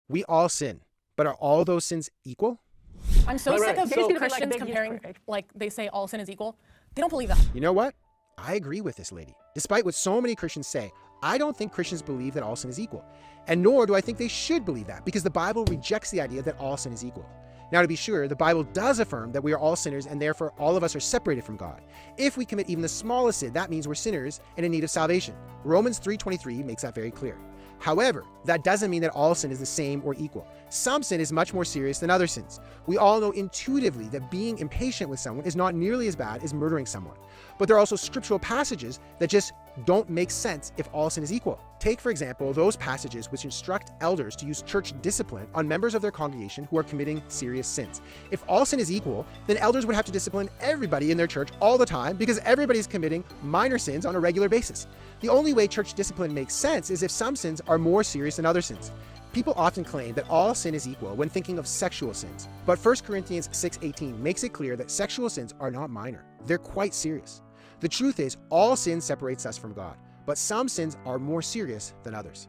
We all sin, but are all those sins equal? I'm so sick of Christians comparing, like they say all sin is equal. They don't believe that. You know what? I agree with this lady. Despite what so many Christians say, I don't think Christians believe that all sin is equal. And nor do I think they should believe that, because the Bible rejects the idea that all sin is equal. Now, to be sure, the Bible does affirm that we are all sinners and therefore all of us are separated from God. If we commit even the smallest sin, that means we're sinners and in need of salvation. Romans 3:23 makes that very clear. However, that doesn't mean that all sin is the same or equal. Some sin is much more serious than other sins. We all know intuitively that being impatient with someone is not nearly as bad as murdering someone. But there are also scriptural passages that just don't make sense if all sin is equal. Take, for example, those passages which instruct elders to use church discipline on members of their congregation who are committing serious sins. If all sin is equal, then elders would have to discipline everybody in their church all the time because everybody's committing minor sins on a regular basis. The only way church discipline makes sense is if some sins are more serious than other sins. People often claim that all sin is equal when thinking of sexual sins, but 1 Corinthians 6:18 makes it clear that sexual sins are not minor. They're quite serious. The truth is, all sin separates us from God, but some sins are more serious than others.